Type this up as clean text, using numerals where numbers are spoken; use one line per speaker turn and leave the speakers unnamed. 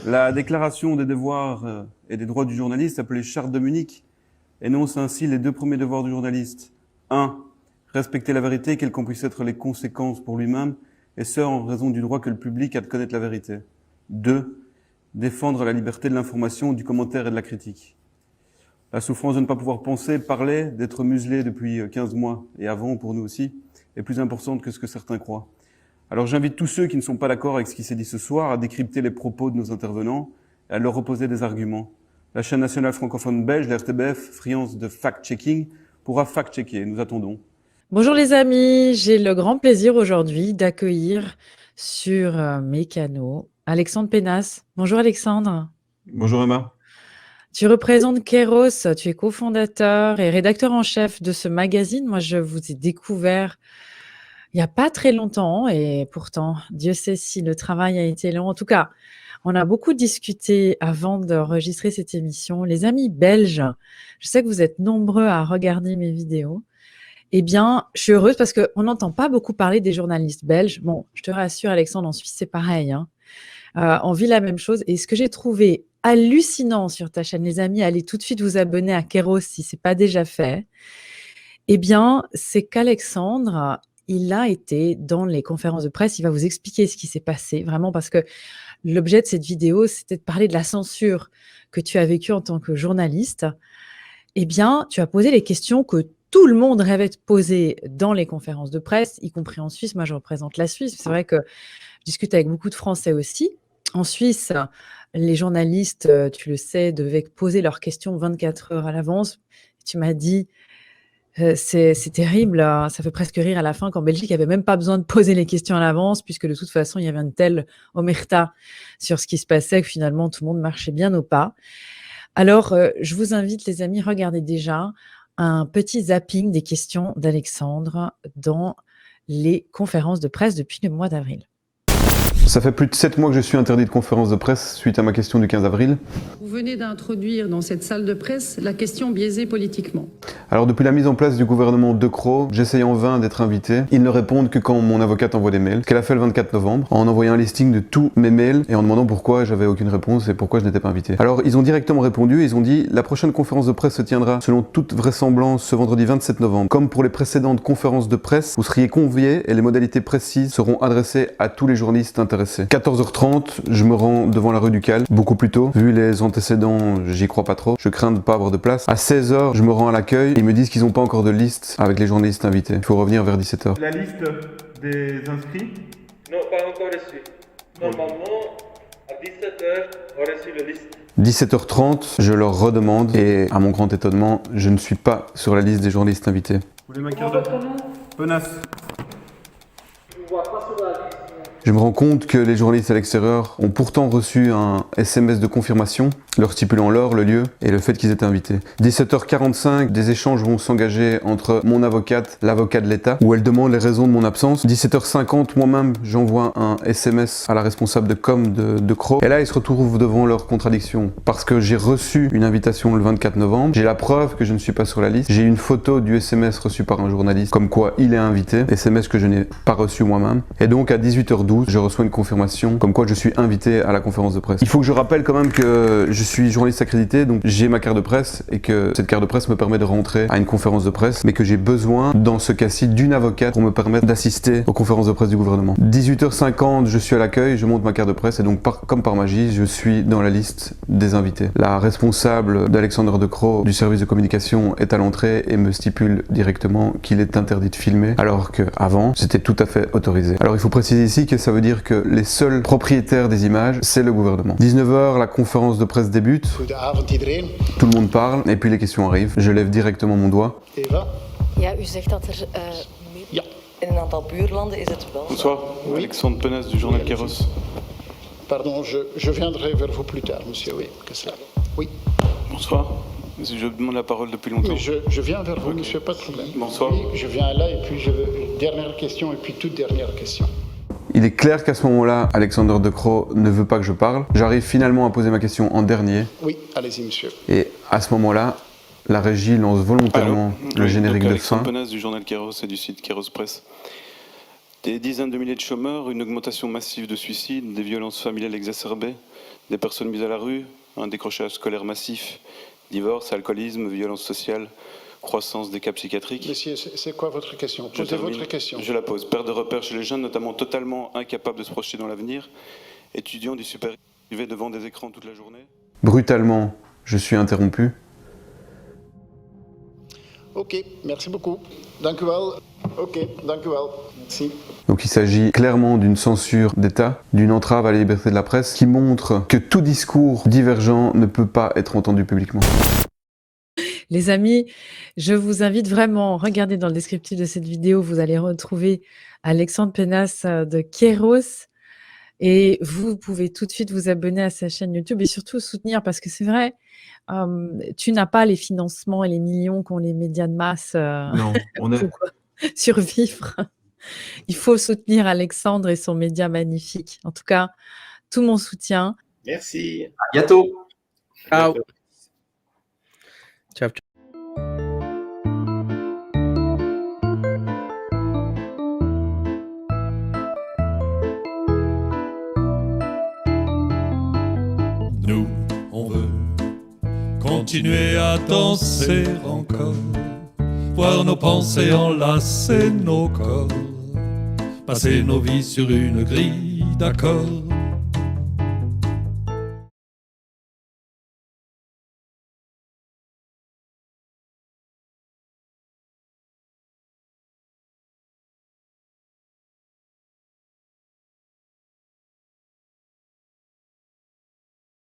La déclaration des devoirs et des droits du journaliste, appelée Charte de Munich, énonce ainsi les deux premiers devoirs du journaliste. 1. Respecter la vérité, quelles qu'en puissent être les conséquences pour lui-même, et ce, en raison du droit que le public a de connaître la vérité. 2. Défendre la liberté de l'information, du commentaire et de la critique. La souffrance de ne pas pouvoir penser, parler, d'être muselé depuis 15 mois, et avant pour nous aussi, est plus importante que ce que certains croient. Alors j'invite tous ceux qui ne sont pas d'accord avec ce qui s'est dit ce soir à décrypter les propos de nos intervenants et à leur opposer des arguments. La chaîne nationale francophone belge, la RTBF, friande de fact-checking, pourra fact-checker. Nous attendons.
Bonjour les amis, j'ai le grand plaisir aujourd'hui d'accueillir sur mes canaux Alexandre Pénas. Bonjour Alexandre.
Bonjour Emma.
Tu représentes Kairos, tu es cofondateur et rédacteur en chef de ce magazine. Moi, je vous ai découvert il n'y a pas très longtemps et pourtant, Dieu sait si le travail a été long. En tout cas, on a beaucoup discuté avant d'enregistrer cette émission. Les amis belges, je sais que vous êtes nombreux à regarder mes vidéos. Eh bien, je suis heureuse parce qu'on n'entend pas beaucoup parler des journalistes belges. Bon, je te rassure, Alexandre, en Suisse, c'est pareil, hein. On vit la même chose. Et ce que j'ai trouvé hallucinant sur ta chaîne, les amis, allez tout de suite vous abonner à Kairos si ce n'est pas déjà fait. Eh bien, c'est qu'Alexandre, il a été dans les conférences de presse. Il va vous expliquer ce qui s'est passé, vraiment, parce que l'objet de cette vidéo, c'était de parler de la censure que tu as vécue en tant que journaliste. Eh bien, tu as posé les questions que tout le monde rêvait de poser dans les conférences de presse, y compris en Suisse. Moi, je représente la Suisse. C'est vrai que je discute avec beaucoup de Français aussi. En Suisse, les journalistes, tu le sais, devaient poser leurs questions 24 heures à l'avance. Tu m'as dit, c'est terrible, ça fait presque rire à la fin qu'en Belgique, il n'y avait même pas besoin de poser les questions à l'avance, puisque de toute façon, il y avait une telle omerta sur ce qui se passait que finalement, tout le monde marchait bien au pas. Alors, je vous invite, les amis, regardez déjà un petit zapping des questions d'Alexandre dans les conférences de presse depuis le mois d'avril.
Ça fait plus de 7 mois que je suis interdit de conférence de presse suite à ma question du 15 avril.
Vous venez d'introduire dans cette salle de presse la question biaisée politiquement.
Alors depuis la mise en place du gouvernement De Croo, j'essaye en vain d'être invité. Ils ne répondent que quand mon avocate envoie des mails. Ce qu'elle a fait le 24 novembre, en envoyant un listing de tous mes mails et en demandant pourquoi j'avais aucune réponse et pourquoi je n'étais pas invité. Alors ils ont directement répondu, ils ont dit la prochaine conférence de presse se tiendra selon toute vraisemblance ce vendredi 27 novembre. Comme pour les précédentes conférences de presse, vous seriez conviés et les modalités précises seront adressées à tous les journalistes intéressés. 14h30, je me rends devant la rue du Cal, beaucoup plus tôt. Vu les antécédents, j'y crois pas trop. Je crains de ne pas avoir de place. À 16h, je me rends à l'accueil. Ils me disent qu'ils n'ont pas encore de liste avec les journalistes invités. Il faut revenir vers 17h.
La liste des inscrits?
Non, pas encore reçu. Normalement, à 17h, on a reçu la liste.
17h30, je leur redemande et à mon grand étonnement, je ne suis pas sur la liste des journalistes invités.
Vous voulez ma carte de Penas.
Je ne vois pas sur la liste.
Je me rends compte que les journalistes à l'extérieur ont pourtant reçu un SMS de confirmation, leur stipulant l'heure, le lieu et le fait qu'ils étaient invités. 17h45, des échanges vont s'engager entre mon avocate, l'avocat de l'État, où elle demande les raisons de mon absence. 17h50, moi-même, j'envoie un SMS à la responsable de com de Croo. Et là, ils se retrouvent devant leur contradiction. Parce que j'ai reçu une invitation le 24 novembre, j'ai la preuve que je ne suis pas sur la liste, j'ai une photo du SMS reçu par un journaliste, comme quoi il est invité, SMS que je n'ai pas reçu moi-même. Et donc à 18h12, je reçois une confirmation comme quoi je suis invité à la conférence de presse. Il faut que je rappelle quand même que je suis journaliste accrédité, donc j'ai ma carte de presse et que cette carte de presse me permet de rentrer à une conférence de presse, mais que j'ai besoin, dans ce cas-ci, d'une avocate pour me permettre d'assister aux conférences de presse du gouvernement. 18h50, je suis à l'accueil, je monte ma carte de presse et donc comme par magie, je suis dans la liste des invités. La responsable d'Alexandre De Croo du service de communication est à l'entrée et me stipule directement qu'il est interdit de filmer, alors qu'avant, c'était tout à fait autorisé. Alors il faut préciser ici que ça veut dire que les seuls propriétaires des images, c'est le gouvernement. 19h, la conférence de presse débute. Tout le monde parle et puis les questions arrivent. Je lève directement mon doigt.
Eva? Ja, u zegt dat
Ja.
in een aantal buurlanden is het wel.
Bonsoir,
Oui.
Alexandre Penas du journal Kairos.
Pardon, je viendrai vers vous plus tard, monsieur, oui. Que cela. Oui.
Bonsoir, je demande la parole depuis longtemps.
Oui, je viens vers vous, monsieur, pas de problème.
Bonsoir.
Oui, je viens là et puis dernière question et puis toute dernière question.
Il est clair qu'à ce moment-là, Alexandre De Croo ne veut pas que je parle. J'arrive finalement à poser ma question en dernier.
Oui, allez-y, monsieur.
Et à ce moment-là, la régie lance volontairement le générique de fin.
Alexandre Penas du journal Kairos et du site Kairos Presse. Des dizaines de milliers de chômeurs, une augmentation massive de suicides, des violences familiales exacerbées, des personnes mises à la rue, un décrochage scolaire massif, divorce, alcoolisme, violence sociale, croissance des cas psychiatriques.
Monsieur, c'est quoi votre question? Posez votre question.
Je la pose. Perte de repères chez les jeunes, notamment totalement incapables de se projeter dans l'avenir, étudiants du supérieur privés devant des écrans toute la journée.
Brutalement, je suis interrompu.
Ok, merci beaucoup. Dank u wel. Ok, dank u wel. Merci.
Donc il s'agit clairement d'une censure d'État, d'une entrave à la liberté de la presse qui montre que tout discours divergent ne peut pas être entendu publiquement.
Les amis, je vous invite vraiment, regardez dans le descriptif de cette vidéo, vous allez retrouver Alexandre Pénasse de Kairos. Et vous pouvez tout de suite vous abonner à sa chaîne YouTube et surtout soutenir, parce que c'est vrai, tu n'as pas les financements et les millions qu'ont les médias de masse
Non, on est...
pour survivre. Il faut soutenir Alexandre et son média magnifique. En tout cas, tout mon soutien.
Merci. À bientôt.
Ciao. Ciao.
Nous, on veut continuer à danser encore, voir nos pensées enlacer nos corps, passer nos vies sur une grille d'accords